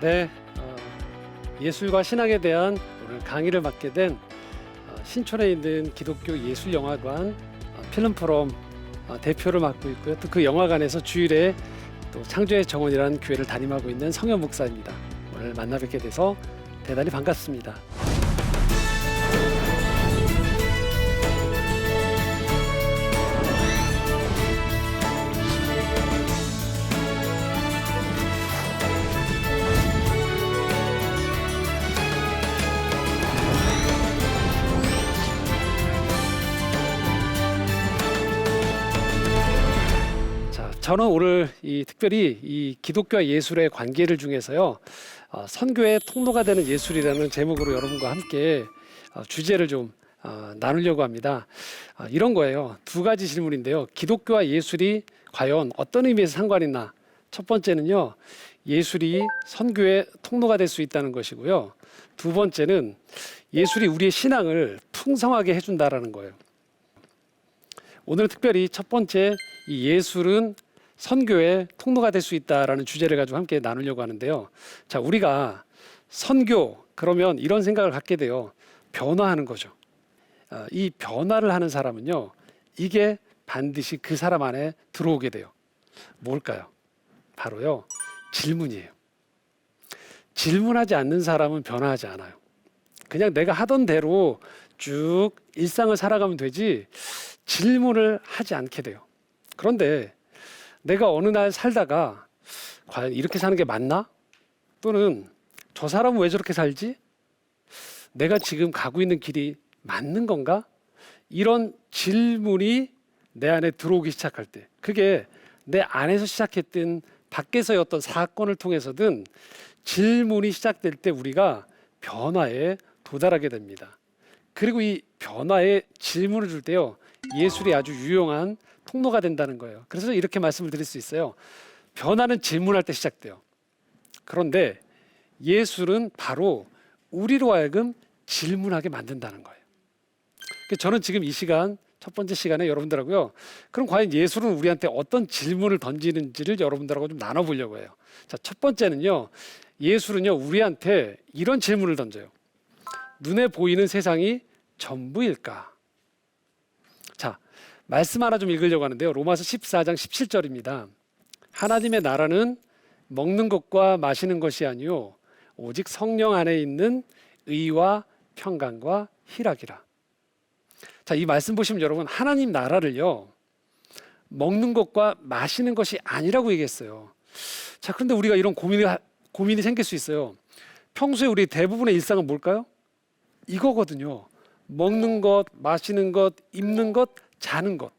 네, 예술과 신앙에 대한 오늘 강의를 맡게 된 신촌에 있는 기독교 예술영화관 필름 포럼 대표를 맡고 있고요. 또 그 영화관에서 주일에 또 창조의 정원이라는 교회를 담임하고 있는 성현 목사입니다. 오늘 만나 뵙게 돼서 대단히 반갑습니다. 저는 오늘 특별히 이 기독교와 예술의 관계를 중에서요, 선교의 통로가 되는 예술이라는 제목으로 여러분과 함께 주제를 좀 나누려고 합니다. 이런 거예요. 두 가지 질문인데요. 기독교와 예술이 과연 어떤 의미에서 상관이 있나? 첫 번째는요, 예술이 선교의 통로가 될 수 있다는 것이고요. 두 번째는 예술이 우리의 신앙을 풍성하게 해준다라는 거예요. 오늘 특별히 첫 번째, 이 예술은 선교의 통로가 될 수 있다라는 주제를 가지고 함께 나누려고 하는데요. 자, 우리가 선교 그러면 이런 생각을 갖게 돼요. 변화하는 거죠. 이 변화를 하는 사람은요, 이게 반드시 그 사람 안에 들어오게 돼요. 뭘까요? 바로요, 질문이에요. 질문하지 않는 사람은 변화하지 않아요. 그냥 내가 하던 대로 쭉 일상을 살아가면 되지 질문을 하지 않게 돼요. 그런데 내가 어느 날 살다가 과연 이렇게 사는 게 맞나? 또는 저 사람은 왜 저렇게 살지? 내가 지금 가고 있는 길이 맞는 건가? 이런 질문이 내 안에 들어오기 시작할 때, 그게 내 안에서 시작했든 밖에서의 어떤 사건을 통해서든 질문이 시작될 때 우리가 변화에 도달하게 됩니다. 그리고 이 변화에 질문을 줄 때요, 예술이 아주 유용한 통로가 된다는 거예요. 그래서 이렇게 말씀을 드릴 수 있어요. 변화는 질문할 때 시작돼요. 그런데 예술은 바로 우리로 하여금 질문하게 만든다는 거예요. 저는 지금 이 시간, 첫 번째 시간에 여러분들하고요, 그럼 과연 예술은 우리한테 어떤 질문을 던지는지를 여러분들하고 좀 나눠보려고 해요. 자, 첫 번째는요, 예술은요, 우리한테 이런 질문을 던져요. 눈에 보이는 세상이 전부일까? 자, 말씀 하나 좀 읽으려고 하는데요. 로마서 14장 17절입니다. 하나님의 나라는 먹는 것과 마시는 것이 아니요 오직 성령 안에 있는 의와 평강과 희락이라. 자, 이 말씀 보시면 여러분, 하나님 나라를요, 먹는 것과 마시는 것이 아니라고 얘기했어요. 자, 그런데 우리가 이런 고민이 생길 수 있어요. 평소에 우리 대부분의 일상은 뭘까요? 이거거든요. 먹는 것, 마시는 것, 입는 것, 자는 것.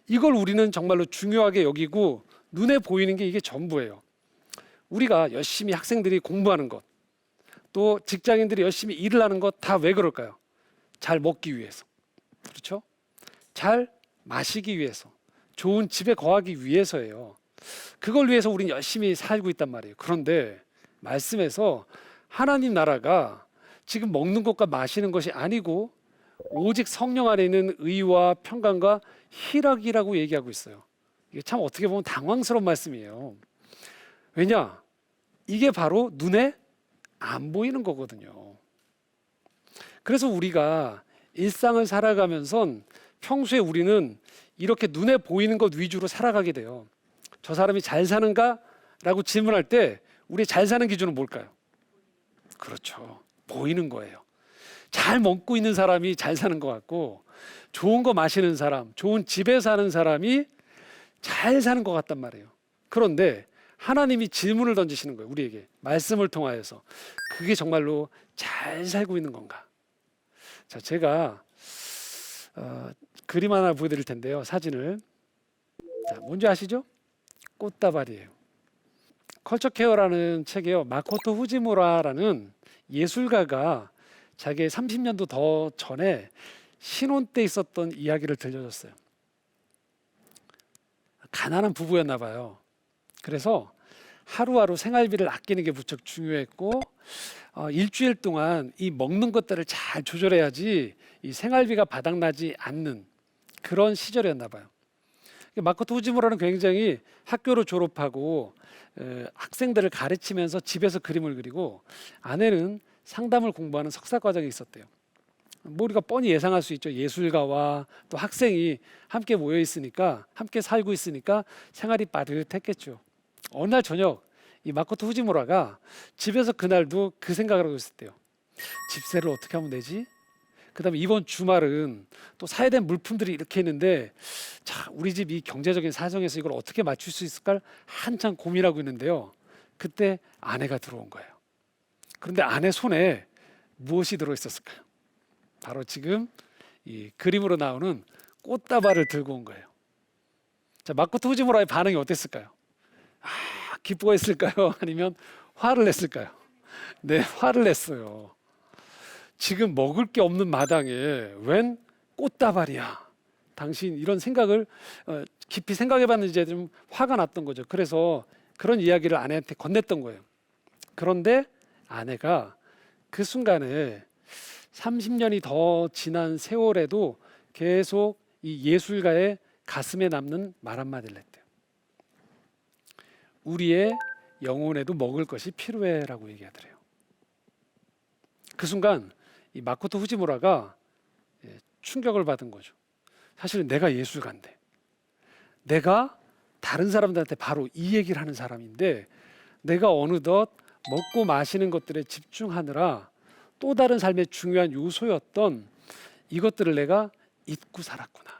이걸 우리는 정말로 중요하게 여기고 눈에 보이는 게 이게 전부예요. 우리가 열심히 학생들이 공부하는 것, 또 직장인들이 열심히 일을 하는 것 다 왜 그럴까요? 잘 먹기 위해서. 그렇죠? 잘 마시기 위해서. 좋은 집에 거하기 위해서예요. 그걸 위해서 우리는 열심히 살고 있단 말이에요. 그런데 말씀에서 하나님 나라가 지금 먹는 것과 마시는 것이 아니고 오직 성령 안에 있는 의와 평강과 희락이라고 얘기하고 있어요. 이게 참 어떻게 보면 당황스러운 말씀이에요. 왜냐? 이게 바로 눈에 안 보이는 거거든요. 그래서 우리가 일상을 살아가면선 평소에 우리는 이렇게 눈에 보이는 것 위주로 살아가게 돼요. 저 사람이 잘 사는가? 라고 질문할 때 우리 잘 사는 기준은 뭘까요? 그렇죠. 보이는 거예요. 잘 먹고 있는 사람이 잘 사는 것 같고, 좋은 거 마시는 사람, 좋은 집에 사는 사람이 잘 사는 것 같단 말이에요. 그런데 하나님이 질문을 던지시는 거예요. 우리에게 말씀을 통하여서 그게 정말로 잘 살고 있는 건가? 자, 제가 그림 하나 보여드릴 텐데요. 사진을. 자, 뭔지 아시죠? 꽃다발이에요. 컬처 케어라는 책에요, 마코토 후지무라라는 예술가가 자기의 30년도 더 전에 신혼 때 있었던 이야기를 들려줬어요. 가난한 부부였나 봐요. 그래서 하루하루 생활비를 아끼는 게 무척 중요했고, 일주일 동안 이 먹는 것들을 잘 조절해야지 이 생활비가 바닥나지 않는 그런 시절이었나 봐요. 마코토 후지무라는 굉장히 학교를 졸업하고 학생들을 가르치면서 집에서 그림을 그리고 아내는 상담을 공부하는 석사 과정에 있었대요. 뭐 우리가 뻔히 예상할 수 있죠. 예술가와 또 학생이 함께 모여 있으니까, 함께 살고 있으니까 생활이 빠듯했겠죠. 어느 날 저녁 이 마코토 후지무라가 집에서 그날도 그 생각을 하고 있었대요. 집세를 어떻게 하면 되지? 그다음에 이번 주말은 또 사야 될 물품들이 이렇게 있는데, 자, 우리 집 이 경제적인 사정에서 이걸 어떻게 맞출 수 있을까 한참 고민하고 있는데요. 그때 아내가 들어온 거예요. 그런데 아내 손에 무엇이 들어 있었을까요? 바로 지금 이 그림으로 나오는 꽃다발을 들고 온 거예요. 자, 마코토 후지무라의 반응이 어땠을까요? 기뻐했을까요? 아니면 화를 냈을까요? 네, 화를 냈어요. 지금 먹을 게 없는 마당에 웬 꽃다발이야. 당신 이런 생각을 깊이 생각해봤는지 좀 화가 났던 거죠. 그래서 그런 이야기를 아내한테 건넸던 거예요. 그런데 아내가 그 순간에 30년이 더 지난 세월에도 계속 이 예술가의 가슴에 남는 말 한마디를 했대요. 우리의 영혼에도 먹을 것이 필요해라고 얘기하더래요. 그 순간 이 마코토 후지무라가 충격을 받은 거죠. 사실은 내가 예술가인데, 내가 다른 사람들한테 바로 이 얘기를 하는 사람인데, 내가 어느덧 먹고 마시는 것들에 집중하느라 또 다른 삶의 중요한 요소였던 이것들을 내가 잊고 살았구나.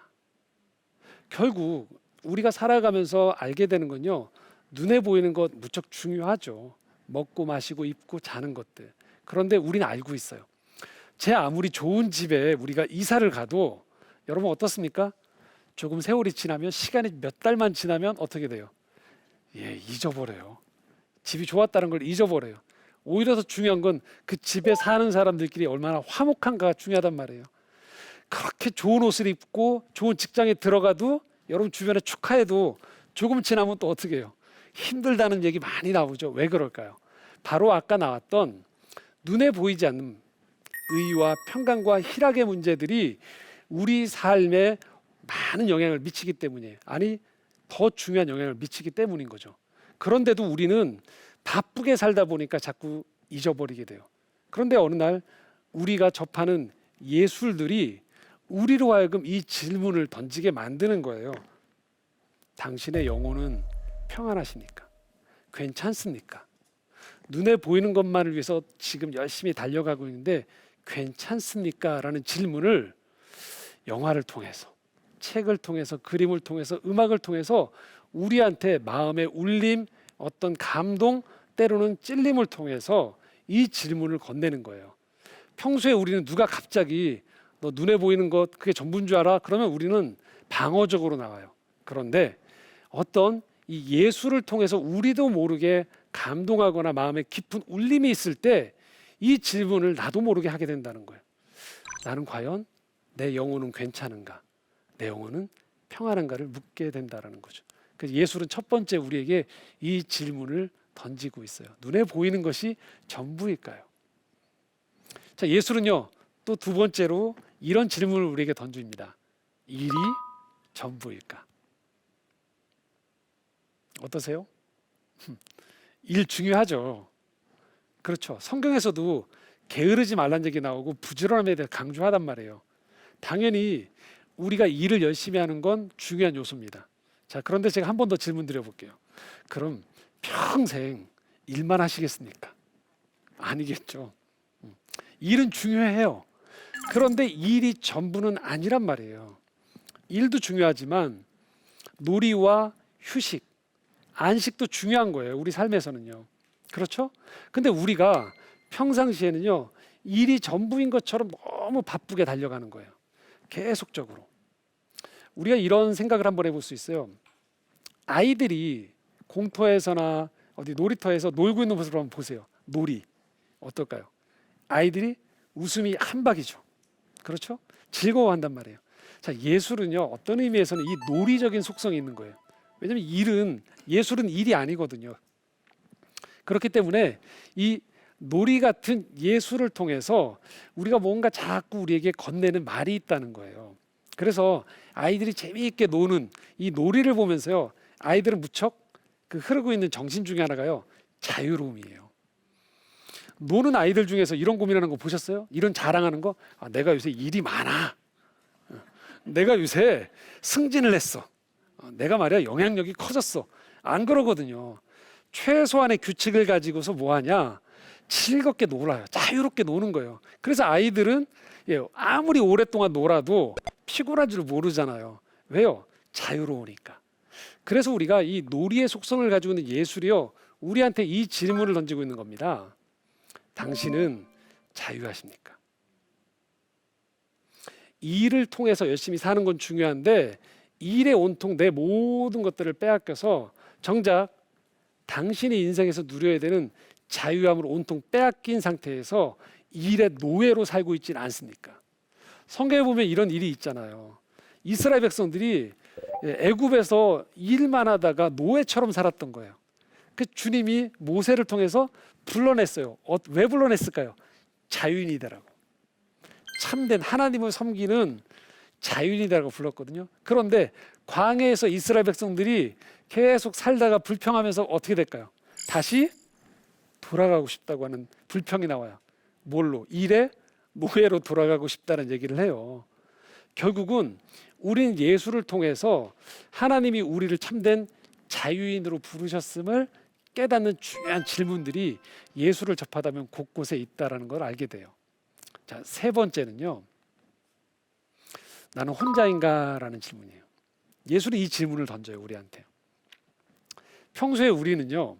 결국 우리가 살아가면서 알게 되는 건요, 눈에 보이는 것 무척 중요하죠. 먹고 마시고 입고 자는 것들. 그런데 우리는 알고 있어요. 제 아무리 좋은 집에 우리가 이사를 가도 여러분 어떻습니까? 조금 세월이 지나면, 시간이 몇 달만 지나면 어떻게 돼요? 잊어버려요. 집이 좋았다는 걸 잊어버려요. 오히려 더 중요한 건 그 집에 사는 사람들끼리 얼마나 화목한가가 중요하단 말이에요. 그렇게 좋은 옷을 입고 좋은 직장에 들어가도 여러분 주변에 축하해도 조금 지나면 또 어떻게 해요? 힘들다는 얘기 많이 나오죠. 왜 그럴까요? 바로 아까 나왔던 눈에 보이지 않는 의와 평강과 희락의 문제들이 우리 삶에 많은 영향을 미치기 때문이에요. 아니, 더 중요한 영향을 미치기 때문인 거죠. 그런데도 우리는 바쁘게 살다 보니까 자꾸 잊어버리게 돼요. 그런데 어느 날 우리가 접하는 예술들이 우리로 하여금 이 질문을 던지게 만드는 거예요. 당신의 영혼은 평안하십니까? 괜찮습니까? 눈에 보이는 것만을 위해서 지금 열심히 달려가고 있는데 괜찮습니까? 라는 질문을 영화를 통해서, 책을 통해서, 그림을 통해서, 음악을 통해서 우리한테 마음의 울림, 어떤 감동, 때로는 찔림을 통해서 이 질문을 건네는 거예요. 평소에 우리는 누가 갑자기 너 눈에 보이는 것 그게 전부인 줄 알아? 그러면 우리는 방어적으로 나와요. 그런데 어떤 이 예술을 통해서 우리도 모르게 감동하거나 마음에 깊은 울림이 있을 때 이 질문을 나도 모르게 하게 된다는 거예요. 나는 과연 내 영혼은 괜찮은가? 내 영혼은 평안한가를 묻게 된다는 거죠. 그래서 예술은 첫 번째 우리에게 이 질문을 던지고 있어요. 눈에 보이는 것이 전부일까요? 자, 예술은요, 또 두 번째로 이런 질문을 우리에게 던집니다. 일이 전부일까? 어떠세요? 일 중요하죠. 그렇죠. 성경에서도 게으르지 말란 얘기 나오고 부지런함에 대해 강조하단 말이에요. 당연히 우리가 일을 열심히 하는 건 중요한 요소입니다. 자, 그런데 제가 한 번 더 질문 드려볼게요. 그럼 평생 일만 하시겠습니까? 아니겠죠. 일은 중요해요. 그런데 일이 전부는 아니란 말이에요. 일도 중요하지만 놀이와 휴식, 안식도 중요한 거예요. 우리 삶에서는요. 그렇죠? 근데 우리가 평상시에는요, 일이 전부인 것처럼 너무 바쁘게 달려가는 거예요. 계속적으로. 우리가 이런 생각을 한번 해볼 수 있어요. 아이들이 공터에서나 어디 놀이터에서 놀고 있는 모습을 한번 보세요. 놀이 어떨까요? 아이들이 웃음이 한박이죠. 그렇죠? 즐거워한단 말이에요. 자, 예술은요, 어떤 의미에서는 이 놀이적인 속성이 있는 거예요. 왜냐하면 예술은 일이 아니거든요. 그렇기 때문에 이 놀이 같은 예술을 통해서 우리가 뭔가 자꾸 우리에게 건네는 말이 있다는 거예요. 그래서 아이들이 재미있게 노는 이 놀이를 보면서요, 아이들은 무척 그 흐르고 있는 정신 중에 하나가요, 자유로움이에요. 노는 아이들 중에서 이런 고민하는 거 보셨어요? 이런 자랑하는 거? 아, 내가 요새 일이 많아. 내가 요새 승진을 했어. 내가 말이야 영향력이 커졌어. 안 그러거든요. 최소한의 규칙을 가지고서 뭐 하냐? 즐겁게 놀아요. 자유롭게 노는 거예요. 그래서 아이들은 아무리 오랫동안 놀아도 피곤한 줄 모르잖아요. 왜요? 자유로우니까. 그래서 우리가 이 놀이의 속성을 가지고 있는 예술이요, 우리한테 이 질문을 던지고 있는 겁니다. 당신은 자유하십니까? 일을 통해서 열심히 사는 건 중요한데 일에 온통 내 모든 것들을 빼앗겨서 정작 당신이 인생에서 누려야 되는 자유함을 온통 빼앗긴 상태에서 일의 노예로 살고 있지는 않습니까? 성경에 보면 이런 일이 있잖아요. 이스라엘 백성들이 애굽에서 일만 하다가 노예처럼 살았던 거예요. 그 주님이 모세를 통해서 불러냈어요. 왜 불러냈을까요? 자유인이다라고. 참된 하나님을 섬기는 자유인이다라고 불렀거든요. 그런데 광야에서 이스라엘 백성들이 계속 살다가 불평하면서 어떻게 될까요? 다시 돌아가고 싶다고 하는 불평이 나와요. 뭘로? 일의 노예로 돌아가고 싶다는 얘기를 해요. 결국은 우린 예수를 통해서 하나님이 우리를 참된 자유인으로 부르셨음을 깨닫는 중요한 질문들이 예수를 접하다 보면 곳곳에 있다는 걸 알게 돼요. 자, 세 번째는요, 나는 혼자인가? 라는 질문이에요. 예수는 이 질문을 던져요, 우리한테. 평소에 우리는요,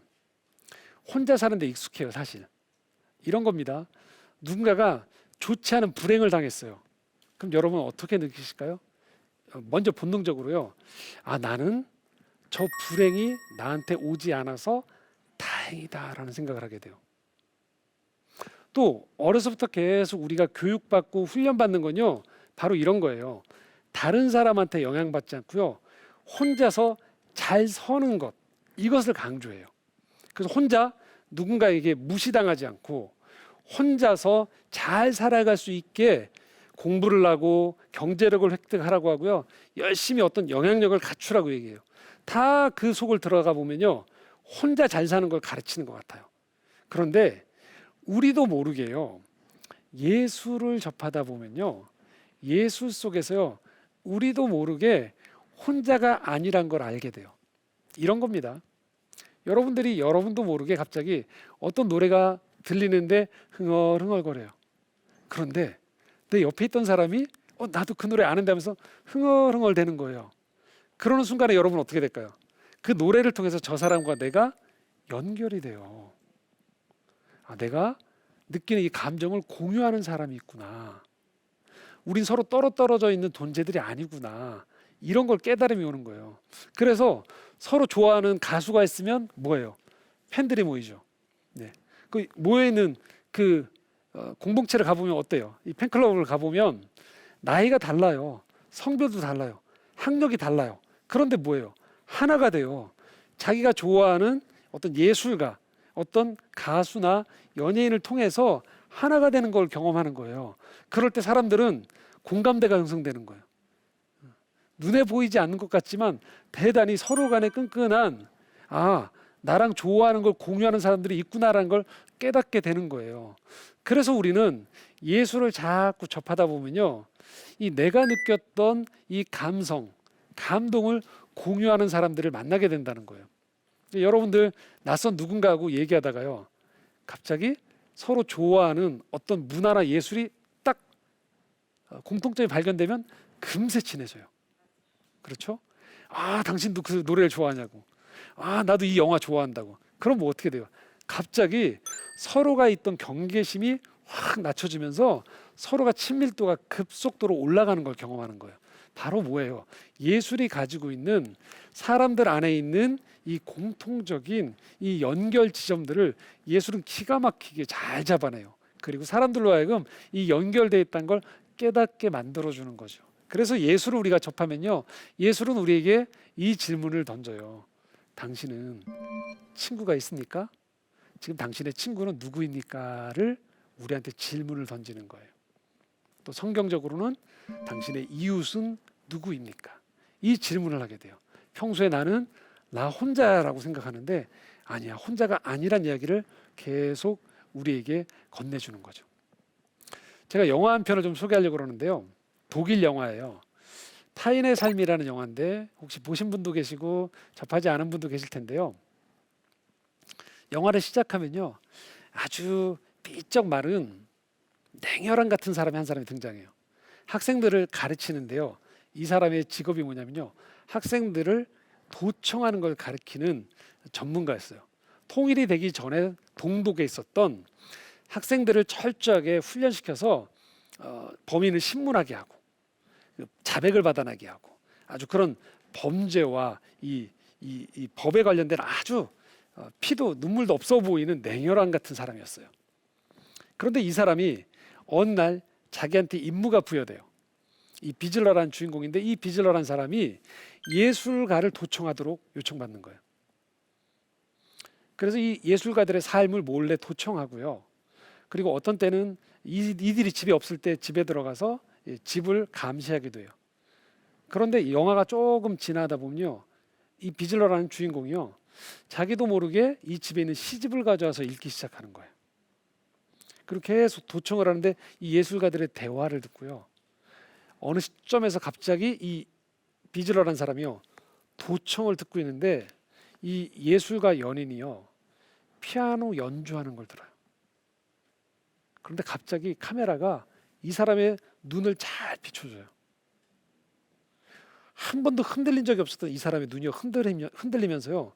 혼자 사는데 익숙해요, 사실. 이런 겁니다. 누군가가 좋지 않은 불행을 당했어요. 그럼 여러분 어떻게 느끼실까요? 먼저 본능적으로요, 아, 나는 저 불행이 나한테 오지 않아서 다행이다라는 생각을 하게 돼요. 또 어려서부터 계속 우리가 교육받고 훈련받는 건요, 바로 이런 거예요. 다른 사람한테 영향받지 않고요, 혼자서 잘 서는 것, 이것을 강조해요. 그래서 혼자 누군가에게 무시당하지 않고 혼자서 잘 살아갈 수 있게 공부를 하고 경제력을 획득하라고 하고요, 열심히 어떤 영향력을 갖추라고 얘기해요. 다 그 속을 들어가 보면요, 혼자 잘 사는 걸 가르치는 것 같아요. 그런데 우리도 모르게요, 예수를 접하다 보면요, 예수 속에서요, 우리도 모르게 혼자가 아니란 걸 알게 돼요. 이런 겁니다. 여러분도 모르게 갑자기 어떤 노래가 들리는데 흥얼흥얼거려요. 그런데 내 옆에 있던 사람이 나도 그 노래 아는데 하면서 흥얼흥얼 대는 거예요. 그러는 순간에 여러분 어떻게 될까요? 그 노래를 통해서 저 사람과 내가 연결이 돼요. 아, 내가 느끼는 이 감정을 공유하는 사람이 있구나. 우린 서로 떨어져 있는 존재들이 아니구나. 이런 걸 깨달음이 오는 거예요. 그래서 서로 좋아하는 가수가 있으면 뭐예요? 팬들이 모이죠. 네. 그 모여 있는 그 공동체를 가보면 어때요? 이 팬클럽을 가보면 나이가 달라요. 성별도 달라요. 학력이 달라요. 그런데 뭐예요? 하나가 돼요. 자기가 좋아하는 어떤 예술가, 어떤 가수나 연예인을 통해서 하나가 되는 걸 경험하는 거예요. 그럴 때 사람들은 공감대가 형성되는 거예요. 눈에 보이지 않는 것 같지만 대단히 서로 간에 끈끈한, 아, 나랑 좋아하는 걸 공유하는 사람들이 있구나라는 걸 깨닫게 되는 거예요. 그래서 우리는 예수를 자꾸 접하다 보면요, 이 내가 느꼈던 이 감성, 감동을 공유하는 사람들을 만나게 된다는 거예요. 여러분들 낯선 누군가하고 얘기하다가요, 갑자기 서로 좋아하는 어떤 문화나 예술이 딱 공통점이 발견되면 금세 친해져요. 그렇죠? 아, 당신도 그 노래를 좋아하냐고. 아, 나도 이 영화 좋아한다고. 그럼 뭐 어떻게 돼요? 갑자기 서로가 있던 경계심이 확 낮춰지면서 서로가 친밀도가 급속도로 올라가는 걸 경험하는 거예요. 바로 뭐예요? 예술이 가지고 있는, 사람들 안에 있는 이 공통적인 이 연결 지점들을 예술은 기가 막히게 잘 잡아내요. 그리고 사람들로 하여금 이 연결되어 있다는 걸 깨닫게 만들어주는 거죠. 그래서 예술을 우리가 접하면요, 예술은 우리에게 이 질문을 던져요. 당신은 친구가 있습니까? 지금 당신의 친구는 누구입니까?를 우리한테 질문을 던지는 거예요. 또 성경적으로는 당신의 이웃은 누구입니까? 이 질문을 하게 돼요. 평소에 나는 나 혼자라고 생각하는데 아니야, 혼자가 아니란 이야기를 계속 우리에게 건네주는 거죠. 제가 영화 한 편을 좀 소개하려고 그러는데요. 독일 영화예요. 타인의 삶이라는 영화인데 혹시 보신 분도 계시고 접하지 않은 분도 계실 텐데요. 영화를 시작하면요, 아주 삐쩍 마른 냉혈한 같은 사람이 한 사람이 등장해요. 학생들을 가르치는데요. 이 사람의 직업이 뭐냐면요, 학생들을 도청하는 걸 가르치는 전문가였어요. 통일이 되기 전에 동독에 있었던 학생들을 철저하게 훈련시켜서 범인을 신문하게 하고 자백을 받아나게 하고 아주 그런 범죄와 이 법에 관련된 아주 피도 눈물도 없어 보이는 냉혈한 같은 사람이었어요. 그런데 이 사람이 어느 날 자기한테 임무가 부여돼요. 이 비즐러라는 주인공인데 이 비즐러라는 사람이 예술가를 도청하도록 요청받는 거예요. 그래서 이 예술가들의 삶을 몰래 도청하고요. 그리고 어떤 때는 이들이 집에 없을 때 집에 들어가서 집을 감시하기도 해요. 그런데 영화가 조금 지나다 보면요, 이 비즐러라는 주인공이요, 자기도 모르게 이 집에 있는 시집을 가져와서 읽기 시작하는 거예요. 그리고 계속 도청을 하는데 이 예술가들의 대화를 듣고요, 어느 시점에서 갑자기 이 비즐러라는 사람이요, 도청을 듣고 있는데 이 예술가 연인이요, 피아노 연주하는 걸 들어요. 그런데 갑자기 카메라가 이 사람의 눈을 잘 비춰줘요. 한 번도 흔들린 적이 없었던 이 사람의 눈이 흔들리면서요,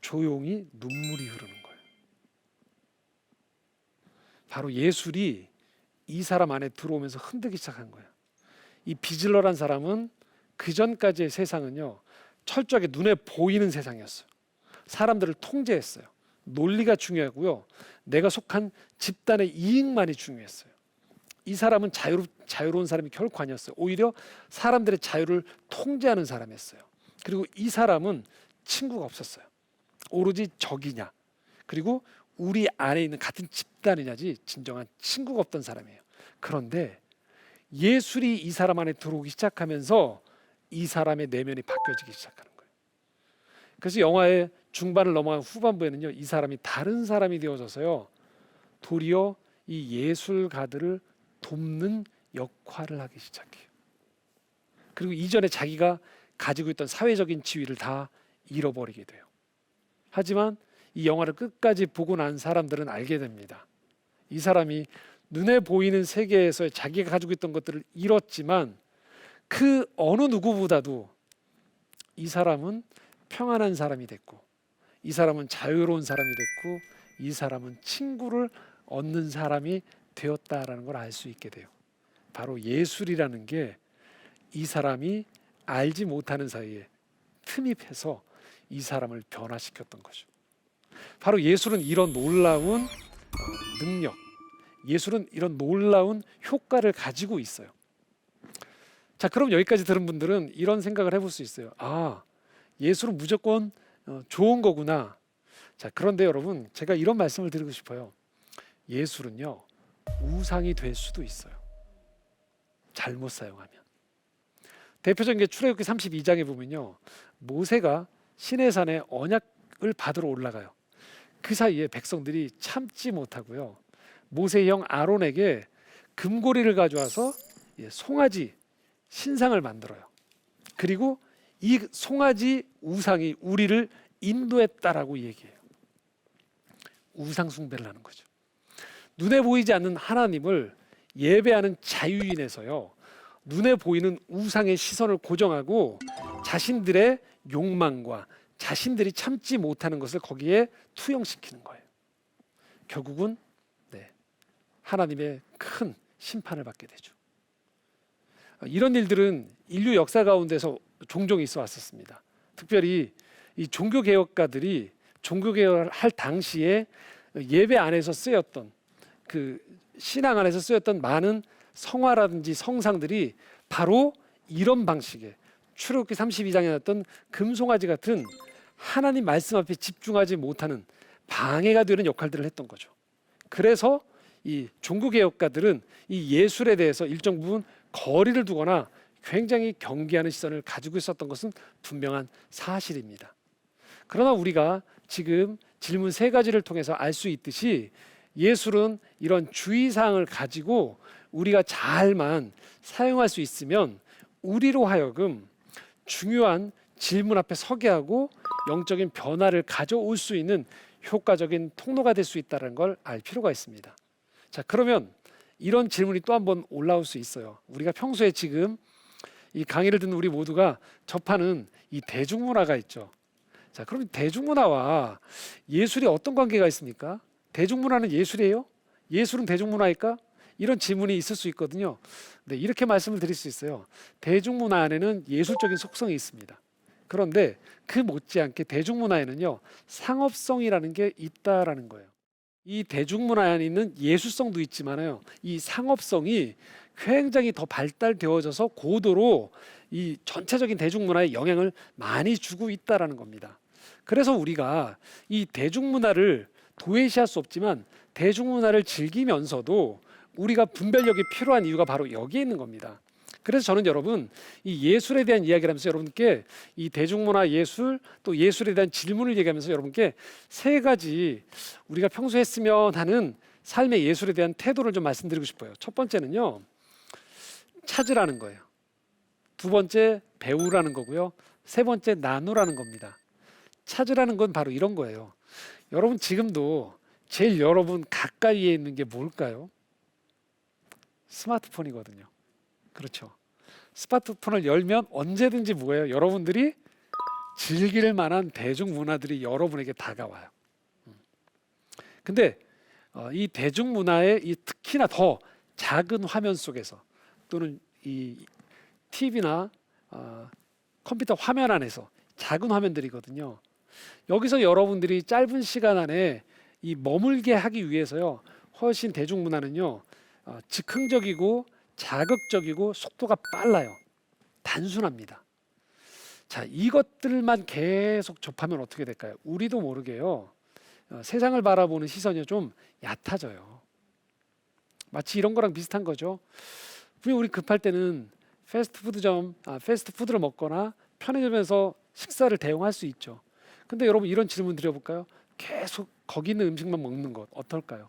조용히 눈물이 흐르는 거예요. 바로 예술이 이 사람 안에 들어오면서 흔들기 시작한 거예요. 이 비즐러란 사람은 그 전까지의 세상은요, 철저하게 눈에 보이는 세상이었어요. 사람들을 통제했어요. 논리가 중요하고요, 내가 속한 집단의 이익만이 중요했어요. 이 사람은 자유로운 사람이 결코 아니었어요. 오히려 사람들의 자유를 통제하는 사람이었어요. 그리고 이 사람은 친구가 없었어요. 오로지 적이냐, 그리고 우리 안에 있는 같은 집단이냐지 진정한 친구가 없던 사람이에요. 그런데 예술이 이 사람 안에 들어오기 시작하면서 이 사람의 내면이 바뀌어지기 시작하는 거예요. 그래서 영화의 중반을 넘어간 후반부에는요, 이 사람이 다른 사람이 되어져서요, 도리어 이 예술가들을 돕는 역할을 하기 시작해요. 그리고 이전에 자기가 가지고 있던 사회적인 지위를 다 잃어버리게 돼요. 하지만 이 영화를 끝까지 보고 난 사람들은 알게 됩니다. 이 사람이 눈에 보이는 세계에서 자기가 가지고 있던 것들을 잃었지만 그 어느 누구보다도 이 사람은 평안한 사람이 됐고, 이 사람은 자유로운 사람이 됐고, 이 사람은 친구를 얻는 사람이 되었다라는 걸 알 수 있게 돼요. 바로 예술이라는 게 이 사람이 알지 못하는 사이에 틈입해서 이 사람을 변화시켰던 거죠. 바로 예술은 이런 놀라운 능력, 예술은 이런 놀라운 효과를 가지고 있어요. 자, 그럼 여기까지 들은 분들은 이런 생각을 해볼 수 있어요. 아, 예술은 무조건 좋은 거구나. 자, 그런데 여러분, 제가 이런 말씀을 드리고 싶어요. 예술은요, 우상이 될 수도 있어요. 잘못 사용하면. 대표적인 게 출애굽기 32장에 보면요, 모세가 시내산에 언약을 받으러 올라가요. 그 사이에 백성들이 참지 못하고요, 모세의 형 아론에게 금고리를 가져와서 송아지 신상을 만들어요. 그리고 이 송아지 우상이 우리를 인도했다라고 얘기해요. 우상 숭배를 하는 거죠. 눈에 보이지 않는 하나님을 예배하는 자유인에서요, 눈에 보이는 우상의 시선을 고정하고 자신들의 욕망과 자신들이 참지 못하는 것을 거기에 투영시키는 거예요. 결국은 하나님의 큰 심판을 받게 되죠. 이런 일들은 인류 역사 가운데서 종종 있어 왔었습니다. 특별히 이 종교개혁가들이 종교개혁을 할 당시에 예배 안에서 쓰였던, 그 신앙 안에서 쓰였던 많은 성화라든지 성상들이 바로 이런 방식의 출애굽기 32장에 나왔던 금송아지 같은 하나님 말씀 앞에 집중하지 못하는 방해가 되는 역할들을 했던 거죠. 그래서 이 종교개혁가들은 이 예술에 대해서 일정 부분 거리를 두거나 굉장히 경계하는 시선을 가지고 있었던 것은 분명한 사실입니다. 그러나 우리가 지금 질문 세 가지를 통해서 알 수 있듯이 예술은 이런 주의사항을 가지고 우리가 잘만 사용할 수 있으면 우리로 하여금 중요한 질문 앞에 서게 하고 영적인 변화를 가져올 수 있는 효과적인 통로가 될 수 있다는 걸 알 필요가 있습니다. 자, 그러면 이런 질문이 또 한 번 올라올 수 있어요. 우리가 평소에 지금 이 강의를 듣는 우리 모두가 접하는 이 대중문화가 있죠. 자, 그럼 대중문화와 예술이 어떤 관계가 있습니까? 대중문화는 예술이에요? 예술은 대중문화일까? 이런 질문이 있을 수 있거든요. 네, 이렇게 말씀을 드릴 수 있어요. 대중문화 안에는 예술적인 속성이 있습니다. 그런데 그 못지않게 대중문화에는요, 상업성이라는 게 있다라는 거예요. 이 대중문화 안에 있는 예술성도 있지만요, 이 상업성이 굉장히 더 발달되어져서 고도로 이 전체적인 대중문화에 영향을 많이 주고 있다라는 겁니다. 그래서 우리가 이 대중문화를 도외시할 수 없지만 대중문화를 즐기면서도 우리가 분별력이 필요한 이유가 바로 여기에 있는 겁니다. 그래서 저는 여러분 이 예술에 대한 이야기를 하면서 여러분께 이 대중문화 예술 또 예술에 대한 질문을 얘기하면서 여러분께 세 가지 우리가 평소에 했으면 하는 삶의 예술에 대한 태도를 좀 말씀드리고 싶어요. 첫 번째는요, 찾으라는 거예요. 두 번째, 배우라는 거고요. 세 번째, 나누라는 겁니다. 찾으라는 건 바로 이런 거예요. 여러분 지금도 제일 여러분 가까이에 있는 게 뭘까요? 스마트폰이거든요. 그렇죠. 스마트폰을 열면 언제든지 뭐예요? 여러분들이 즐길 만한 대중문화들이 여러분에게 다가와요. 근데 이 대중문화의 이 특히나 더 작은 화면 속에서 또는 이 TV나 컴퓨터 화면 안에서 작은 화면들이거든요. 여기서 여러분들이 짧은 시간 안에 이 머물게 하기 위해서요, 훨씬 대중문화는요, 즉흥적이고 자극적이고 속도가 빨라요. 단순합니다. 자, 이것들만 계속 접하면 어떻게 될까요? 우리도 모르게요, 세상을 바라보는 시선이 좀 얕아져요. 마치 이런 거랑 비슷한 거죠. 우리 급할 때는 패스트푸드를 먹거나 편의점에서 식사를 대용할 수 있죠. 근데 여러분 이런 질문 드려볼까요? 계속 거기 있는 음식만 먹는 것 어떨까요?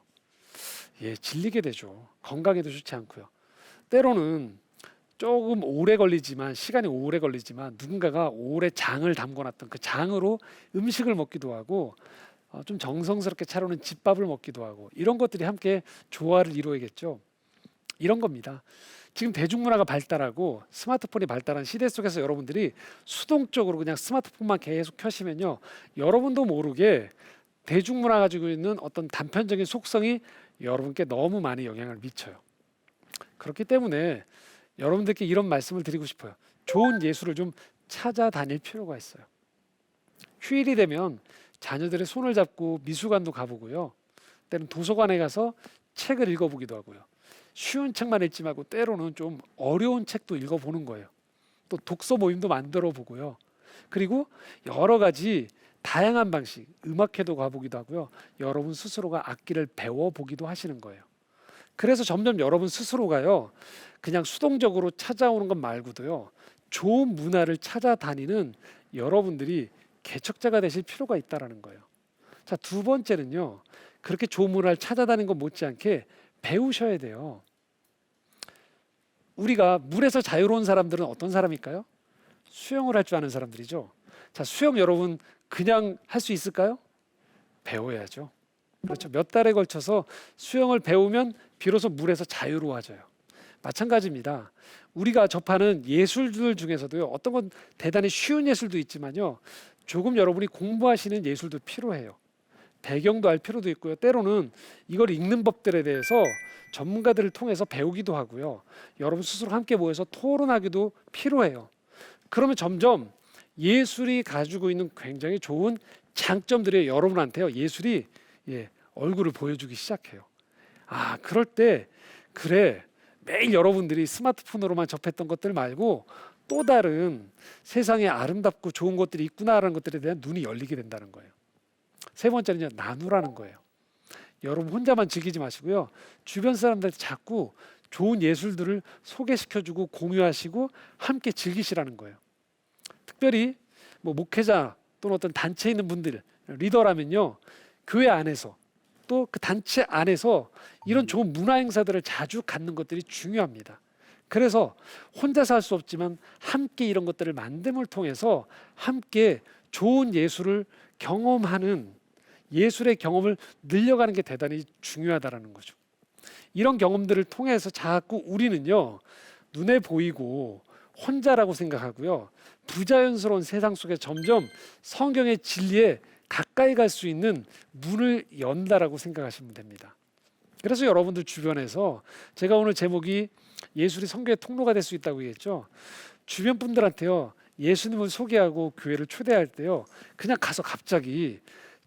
예, 질리게 되죠. 건강에도 좋지 않고요. 때로는 조금 오래 걸리지만 시간이 오래 걸리지만 누군가가 오래 장을 담궈놨던 그 장으로 음식을 먹기도 하고 좀 정성스럽게 차려놓은 집밥을 먹기도 하고 이런 것들이 함께 조화를 이루어야겠죠. 이런 겁니다. 지금 대중문화가 발달하고 스마트폰이 발달한 시대 속에서 여러분들이 수동적으로 그냥 스마트폰만 계속 켜시면요, 여러분도 모르게 대중문화가 가지고 있는 어떤 단편적인 속성이 여러분께 너무 많이 영향을 미쳐요. 그렇기 때문에 여러분들께 이런 말씀을 드리고 싶어요. 좋은 예술을 좀 찾아다닐 필요가 있어요. 휴일이 되면 자녀들의 손을 잡고 미술관도 가보고요, 때는 도서관에 가서 책을 읽어보기도 하고요. 쉬운 책만 읽지 말고 때로는 좀 어려운 책도 읽어보는 거예요. 또 독서 모임도 만들어 보고요. 그리고 여러 가지 다양한 방식, 음악회도 가보기도 하고요. 여러분 스스로가 악기를 배워보기도 하시는 거예요. 그래서 점점 여러분 스스로가요, 그냥 수동적으로 찾아오는 것 말고도요, 좋은 문화를 찾아다니는 여러분들이 개척자가 되실 필요가 있다는 거예요. 자, 두 번째는요, 그렇게 좋은 문화를 찾아다니는 것 못지않게 배우셔야 돼요. 우리가 물에서 자유로운 사람들은 어떤 사람일까요? 수영을 할 줄 아는 사람들이죠. 자, 수영 여러분 그냥 할 수 있을까요? 배워야죠. 그렇죠. 몇 달에 걸쳐서 수영을 배우면 비로소 물에서 자유로워져요. 마찬가지입니다. 우리가 접하는 예술들 중에서도요, 어떤 건 대단히 쉬운 예술도 있지만요, 조금 여러분이 공부하시는 예술도 필요해요. 배경도 알 필요도 있고요. 때로는 이걸 읽는 법들에 대해서 전문가들을 통해서 배우기도 하고요. 여러분 스스로 함께 모여서 토론하기도 필요해요. 그러면 점점 예술이 가지고 있는 굉장히 좋은 장점들이 여러분한테요, 예술이 얼굴을 보여주기 시작해요. 아, 그럴 때 그래, 매일 여러분들이 스마트폰으로만 접했던 것들 말고 또 다른 세상에 아름답고 좋은 것들이 있구나라는 것들에 대한 눈이 열리게 된다는 거예요. 세 번째는요, 나누라는 거예요. 여러분 혼자만 즐기지 마시고요, 주변 사람들한테 자꾸 좋은 예술들을 소개시켜주고 공유하시고 함께 즐기시라는 거예요. 특별히 뭐 목회자 또는 어떤 단체에 있는 분들, 리더라면요, 교회 안에서 또 그 단체 안에서 이런 좋은 문화 행사들을 자주 갖는 것들이 중요합니다. 그래서 혼자서 할 수 없지만 함께 이런 것들을 만듦을 통해서 함께 좋은 예술을 경험하는, 예술의 경험을 늘려가는 게 대단히 중요하다는 거죠. 이런 경험들을 통해서 자꾸 우리는요, 눈에 보이고 혼자라고 생각하고요, 부자연스러운 세상 속에 점점 성경의 진리에 가까이 갈 수 있는 문을 연다라고 생각하시면 됩니다. 그래서 여러분들 주변에서, 제가 오늘 제목이 예술이 선교의 통로가 될 수 있다고 얘기했죠. 주변 분들한테요, 예수님을 소개하고 교회를 초대할 때요, 그냥 가서 갑자기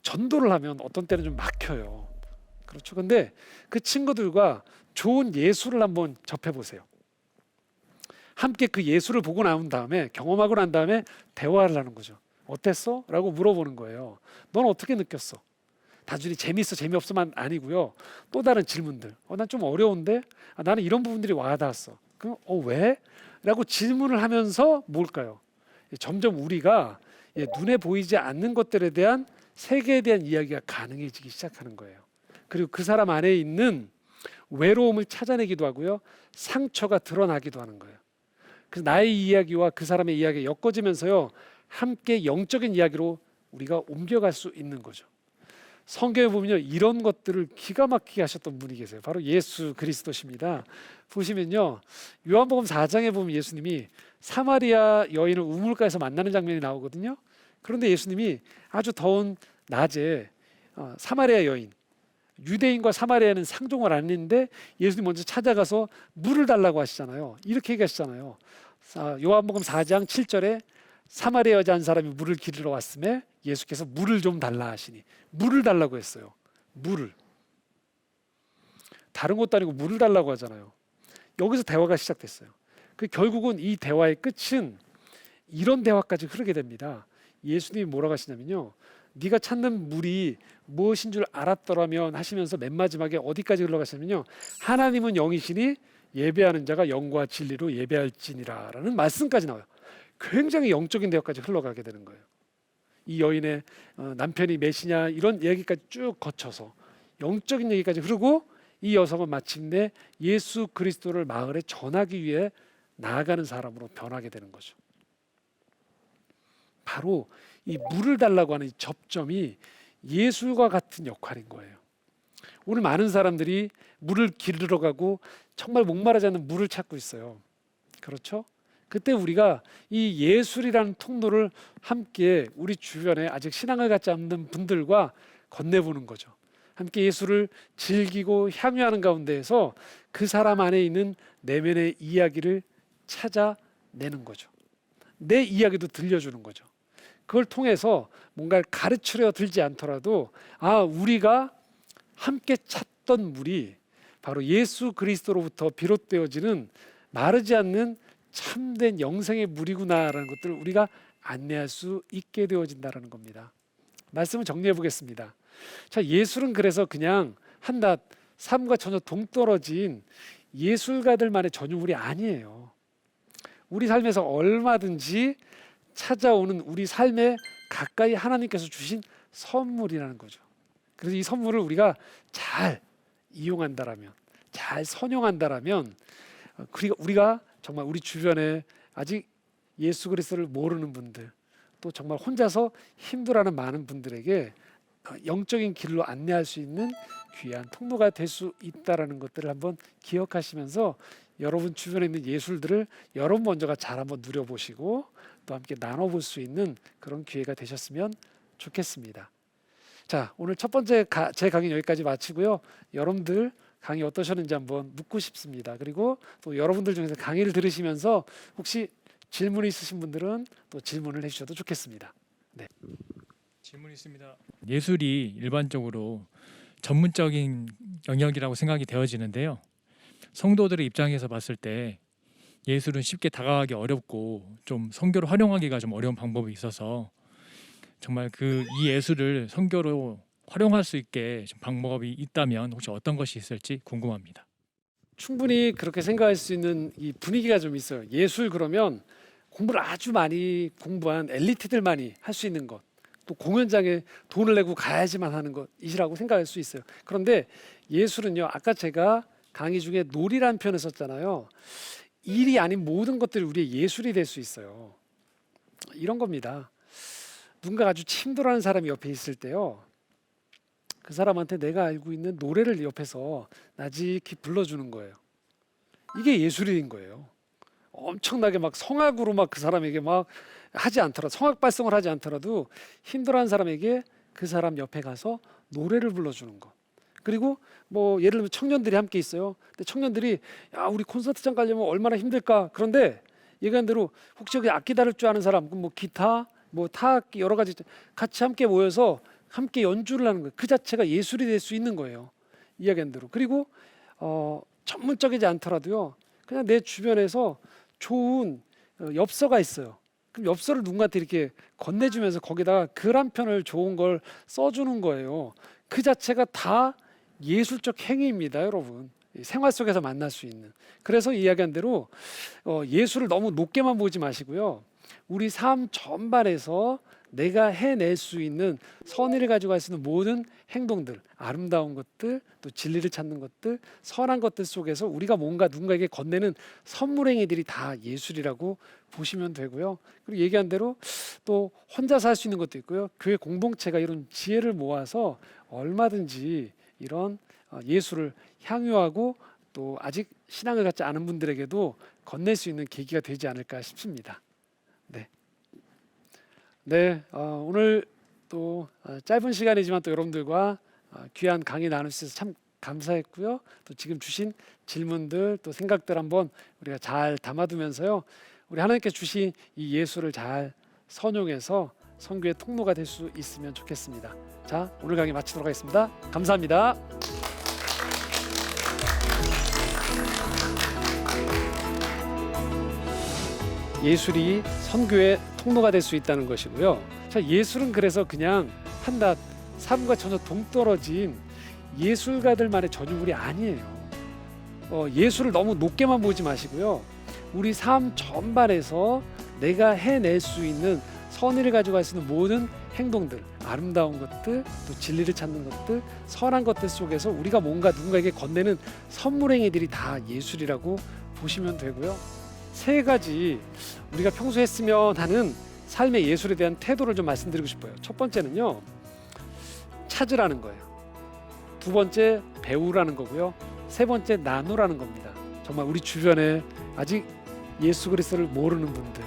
전도를 하면 어떤 때는 좀 막혀요. 그렇죠. 근데 그 친구들과 좋은 예술을 한번 접해 보세요. 함께 그 예술을 보고 나온 다음에, 경험하고 난 다음에 대화를 하는 거죠. 어땠어? 라고 물어보는 거예요. 넌 어떻게 느꼈어? 단순히 재밌어 재미없어만 아니고요, 또 다른 질문들. 난 좀 어려운데, 나는 이런 부분들이 와닿았어. 그럼 왜? 라고 질문을 하면서 뭘까요? 점점 우리가 눈에 보이지 않는 것들에 대한, 세계에 대한 이야기가 가능해지기 시작하는 거예요. 그리고 그 사람 안에 있는 외로움을 찾아내기도 하고요, 상처가 드러나기도 하는 거예요. 그래서 나의 이야기와 그 사람의 이야기가 엮어지면서요, 함께 영적인 이야기로 우리가 옮겨갈 수 있는 거죠. 성경에 보면요, 이런 것들을 기가 막히게 하셨던 분이 계세요. 바로 예수 그리스도십니다. 보시면요, 요한복음 4장에 보면 예수님이 사마리아 여인을 우물가에서 만나는 장면이 나오거든요. 그런데 예수님이 아주 더운 낮에 사마리아 여인, 유대인과 사마리아는 상종을 안 했는데 예수님 먼저 찾아가서 물을 달라고 하시잖아요. 이렇게 얘기하시잖아요. 요한복음 4장 7절에 사마리아 여자 한 사람이 물을 기르러 왔음에 예수께서 물을 좀 달라 하시니, 물을 달라고 했어요. 물을. 다른 것도 아니고 물을 달라고 하잖아요. 여기서 대화가 시작됐어요. 결국은 이 대화의 끝은 이런 대화까지 흐르게 됩니다. 예수님이 뭐라고 하시냐면요, 네가 찾는 물이 무엇인 줄 알았더라면 하시면서 맨 마지막에 어디까지 흘러가시냐면요, 하나님은 영이시니 예배하는 자가 영과 진리로 예배할지니라 라는 말씀까지 나와요. 굉장히 영적인 대화까지 흘러가게 되는 거예요. 이 여인의 남편이 몇이냐 이런 얘기까지 쭉 거쳐서 영적인 얘기까지 흐르고, 이 여성은 마침내 예수 그리스도를 마을에 전하기 위해 나아가는 사람으로 변하게 되는 거죠. 바로 이 물을 달라고 하는 이 접점이 예술과 같은 역할인 거예요. 오늘 많은 사람들이 물을 기르러 가고 정말 목마르지 않는 물을 찾고 있어요. 그렇죠? 그때 우리가 이 예술이라는 통로를 함께 우리 주변에 아직 신앙을 갖지 않는 분들과 건네보는 거죠. 함께 예술을 즐기고 향유하는 가운데에서 그 사람 안에 있는 내면의 이야기를 찾아내는 거죠. 내 이야기도 들려주는 거죠. 그걸 통해서 뭔가를 가르치려 들지 않더라도, 우리가 함께 찾던 물이 바로 예수 그리스도로부터 비롯되어지는 마르지 않는 참된 영생의 물이구나라는 것들을 우리가 안내할 수 있게 되어진다는 겁니다. 말씀을 정리해 보겠습니다. 자, 예술은 그래서 그냥 한낱 삶과 전혀 동떨어진 예술가들만의 전유물이 아니에요. 우리 삶에서 얼마든지 찾아오는 우리 삶에 가까이 하나님께서 주신 선물이라는 거죠. 그래서 이 선물을 우리가 잘 이용한다라면, 잘 선용한다라면, 그리고 우리가 정말 우리 주변에 아직 예수 그리스도를 모르는 분들, 또 정말 혼자서 힘들어하는 많은 분들에게 영적인 길로 안내할 수 있는 귀한 통로가 될 수 있다라는 것들을 한번 기억하시면서, 여러분 주변에 있는 예술들을 여러분 먼저가 잘 한번 누려보시고 또 함께 나눠볼 수 있는 그런 기회가 되셨으면 좋겠습니다. 자, 오늘 첫 번째 제 강의 여기까지 마치고요. 여러분들 강의 어떠셨는지 한번 묻고 싶습니다. 그리고 또 여러분들 중에서 강의를 들으시면서 혹시 질문이 있으신 분들은 또 질문을 해주셔도 좋겠습니다. 네. 질문이 있습니다. 예술이 일반적으로 전문적인 영역이라고 생각이 되어지는데요. 성도들의 입장에서 봤을 때 예술은 쉽게 다가가기 어렵고 좀 선교로 활용하기가 좀 어려운 방법이 있어서, 정말 이 예술을 선교로 활용할 수 있게 좀 방법이 있다면 혹시 어떤 것이 있을지 궁금합니다. 충분히 그렇게 생각할 수 있는 이 분위기가 좀 있어요. 예술 그러면 공부를 아주 많이 공부한 엘리트들만이 할 수 있는 것, 또 공연장에 돈을 내고 가야지만 하는 것이라고 생각할 수 있어요. 그런데 예술은요, 아까 제가 강의 중에 놀이라는 표현을 썼잖아요. 일이 아닌 모든 것들이 우리의 예술이 될 수 있어요. 이런 겁니다. 누군가 아주 힘들어하는 사람이 옆에 있을 때요, 그 사람한테 내가 알고 있는 노래를 옆에서 나직히 불러주는 거예요. 이게 예술인 거예요. 엄청나게 막 성악으로 막 그 사람에게 막 하지 않더라도, 성악 발성을 하지 않더라도 힘들어하는 사람에게 그 사람 옆에 가서 노래를 불러주는 거. 그리고 뭐 예를 들면 청년들이 함께 있어요. 근데 청년들이 야, 우리 콘서트장 가려면 얼마나 힘들까. 그런데 얘기한 대로 혹시 여기 악기 다룰 줄 아는 사람, 뭐 기타, 뭐 타악기 여러 가지 같이 함께 모여서 함께 연주를 하는 거예요. 그 자체가 예술이 될 수 있는 거예요. 이야기한 대로. 그리고 전문적이지 않더라도요, 그냥 내 주변에서 좋은 엽서가 있어요. 그럼 엽서를 누군가한테 이렇게 건네주면서 거기다가 글 한 편을 좋은 걸 써주는 거예요. 그 자체가 다 예술적 행위입니다, 여러분. 생활 속에서 만날 수 있는. 그래서 이야기한 대로 예술을 너무 높게만 보지 마시고요. 우리 삶 전반에서 내가 해낼 수 있는, 선의를 가지고 할 수 있는 모든 행동들, 아름다운 것들, 또 진리를 찾는 것들, 선한 것들 속에서 우리가 뭔가 누군가에게 건네는 선물 행위들이 다 예술이라고 보시면 되고요. 그리고 얘기한 대로 또 혼자서 할 수 있는 것도 있고요. 교회 공동체가 이런 지혜를 모아서 얼마든지 이런 예술을 향유하고 또 아직 신앙을 갖지 않은 분들에게도 건넬 수 있는 계기가 되지 않을까 싶습니다. 오늘 또 짧은 시간이지만 또 여러분들과 귀한 강의 나눌 수 있어서 참 감사했고요. 또 지금 주신 질문들 또 생각들 한번 우리가 잘 담아두면서요, 우리 하나님께 주신 이 예술을 잘 선용해서 선교의 통로가 될 수 있으면 좋겠습니다. 자, 오늘 강의 마치도록 하겠습니다. 감사합니다. 예술이 선교의 통로가 될 수 있다는 것이고요. 자, 예술은 그래서 그냥 한낱 삶과 전혀 동떨어진 예술가들만의 전유물이 아니에요. 예술을 너무 높게만 보지 마시고요. 우리 삶 전반에서 내가 해낼 수 있는, 선의를 가지고 할 수 있는 모든 행동들, 아름다운 것들, 또 진리를 찾는 것들, 선한 것들 속에서 우리가 뭔가 누군가에게 건네는 선물 행위들이 다 예술이라고 보시면 되고요. 세 가지 우리가 평소에 했으면 하는 삶의 예술에 대한 태도를 좀 말씀드리고 싶어요. 첫 번째는요, 찾으라는 거예요. 두 번째, 배우라는 거고요. 세 번째, 나누라는 겁니다. 정말 우리 주변에 아직 예수 그리스도를 모르는 분들,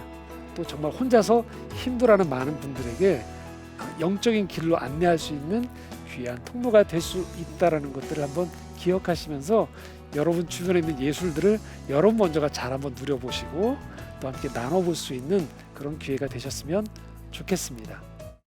또 정말 혼자서 힘들어하는 많은 분들에게 영적인 길로 안내할 수 있는 귀한 통로가 될 수 있다는 것들을 한번 기억하시면서 여러분 주변에 있는 예술들을 여러분 먼저가 잘 한번 누려보시고 또 함께 나눠볼 수 있는 그런 기회가 되셨으면 좋겠습니다.